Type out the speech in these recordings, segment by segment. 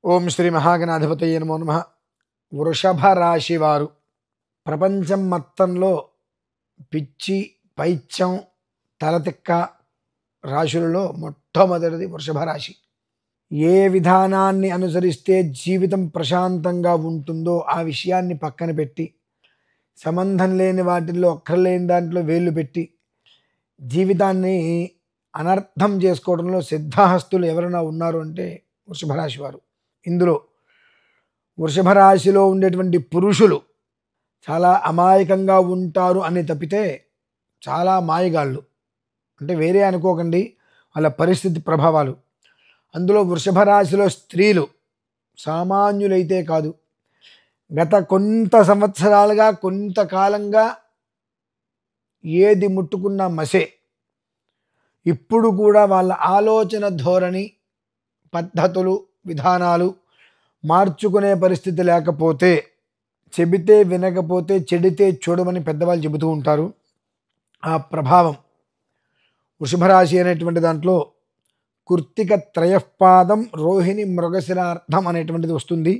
ఓం శ్రీ మహాగణాధిపతయే నమో నమః. వృషభ రాశి వారు ప్రపంచం మొత్తంలో పిచ్చి, పైత్యం, తలతిక్క రాశులలో మొట్టమొదటిది వృషభ రాశి. ఏ విధానాన్ని అనుసరిస్తే జీవితం ప్రశాంతంగా ఉంటుందో ఆ విషయాన్ని పక్కన పెట్టి, సంబంధం లేని వాటిల్లో అక్కర్లేని దాంట్లో వేళ్ళు పెట్టి జీవితాన్ని అనర్థం చేసుకోవడంలో సిద్ధహస్తులు ఎవరైనా ఉన్నారు అంటే వృషభ రాశి వారు. ఇందులో వృషభ రాశిలో ఉండేటువంటి పురుషులు చాలా అమాయకంగా ఉంటారు అని తప్పితే చాలా మాయగాళ్ళు. అంటే వేరే అనుకోకండి, వాళ్ళ పరిస్థితి ప్రభావాలు. అందులో వృషభ రాశిలో స్త్రీలు సామాన్యులైతే కాదు. గత కొంత సంవత్సరాలుగా కొంతకాలంగా ఏది ముట్టుకున్న మసే. ఇప్పుడు కూడా వాళ్ళ ఆలోచన ధోరణి, పద్ధతులు, విధానాలు మార్చుకునే పరిస్థితి లేకపోతే, చెబితే వినకపోతే చెడితే చూడమని పెద్దవాళ్ళు చెబుతూ ఉంటారు. ఆ ప్రభావం వృషభరాశి అనేటువంటి దాంట్లో కృత్తిక త్రయపాదం, రోహిణి, మృగశిరార్థం అనేటువంటిది వస్తుంది.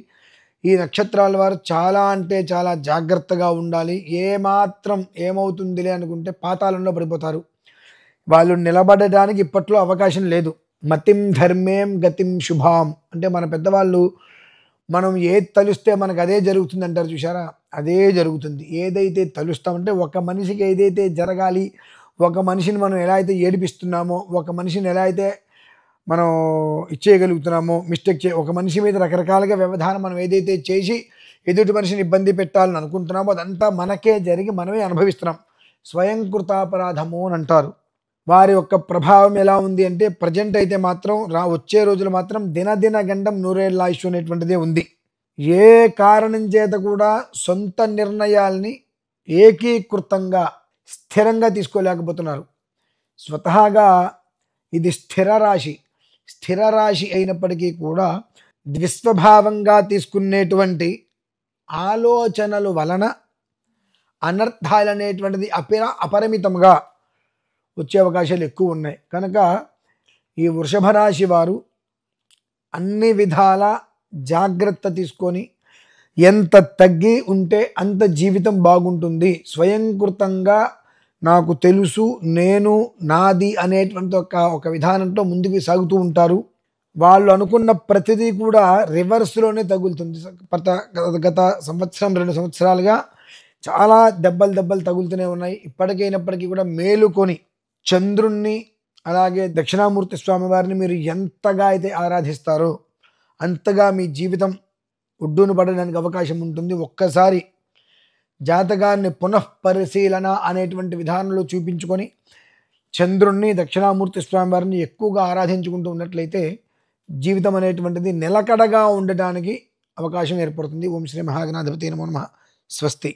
ఈ నక్షత్రాల వారు చాలా అంటే చాలా జాగ్రత్తగా ఉండాలి. ఏమాత్రం ఏమవుతుందిలే అనుకుంటే పాతాళంలో పడిపోతారు. వాళ్ళు నిలబడడానికి ఇప్పట్లో అవకాశం లేదు. మతిం ధర్మేం గతిం శుభాం అంటే మన పెద్దవాళ్ళు మనం ఏది తలుస్తే మనకు అదే జరుగుతుంది అంటారు చూసారా, అదే జరుగుతుంది. ఏదైతే తలుస్తామంటే ఒక మనిషికి ఏదైతే జరగాలి, ఒక మనిషిని మనం ఎలా అయితే ఏడిపిస్తున్నామో, ఒక మనిషిని ఎలా అయితే మనం ఇచ్చేయగలుగుతున్నామో, ఒక మనిషి మీద రకరకాలుగా వ్యవధానం మనం ఏదైతే చేసి ఎదుటి మనిషిని ఇబ్బంది పెట్టాలని అనుకుంటున్నామో అదంతా మనకే జరిగి మనమే అనుభవిస్తున్నాం. స్వయంకృతాపరాధము అని అంటారు. వారి యొక్క ప్రభావం ఎలా ఉంది అంటే ప్రజెంట్ అయితే మాత్రం వచ్చే రోజులు మాత్రం దినదిన గండం నూరేళ్ళాయుష్ అనేటువంటిదే ఉంది. ఏ కారణం చేత కూడా సొంత నిర్ణయాల్ని ఏకీకృతంగా స్థిరంగా తీసుకోలేకపోతున్నారు. స్వతహాగా ఇది స్థిర రాశి. స్థిర రాశి అయినప్పటికీ కూడా ద్విస్వభావంగా తీసుకునేటువంటి ఆలోచనలు వలన అనర్థాలు అనేటువంటిది అపరిమితంగా వచ్చే అవకాశాలు ఎక్కువ ఉన్నాయి. కనుక ఈ వృషభ రాశి వారు అన్ని విధాల జాగ్రత్త తీసుకొని ఎంత తగ్గి ఉంటే అంత జీవితం బాగుంటుంది. స్వయంకృతంగా నాకు తెలుసు, నేను, నాది అనేటువంటి ఒక విధానంతో ముందుకు సాగుతూ ఉంటారు. వాళ్ళు అనుకున్న ప్రతిదీ కూడా రివర్స్లోనే తగులుతుంది. గత సంవత్సరం 2 సంవత్సరాలుగా చాలా దెబ్బలు తగులుతూనే ఉన్నాయి. ఇప్పటికైనప్పటికీ కూడా మేలుకొని చంద్రుణ్ణి అలాగే దక్షిణామూర్తి స్వామి వారిని మీరు ఎంతగా అయితే ఆరాధిస్తారో అంతగా మీ జీవితం ఒడ్డును పడడానికి అవకాశం ఉంటుంది. ఒక్కసారి జాతకాన్ని పునఃపరిశీలన అనేటువంటి విధానంలో చూపించుకొని చంద్రుణ్ణి, దక్షిణామూర్తి స్వామి వారిని ఎక్కువగా ఆరాధించుకుంటూ ఉన్నట్లయితే జీవితం అనేటువంటిది నిలకడగా ఉండడానికి అవకాశం ఏర్పడుతుంది. ఓం శ్రీ మహాగణాధిపతయే నమో నమః. స్వస్తి.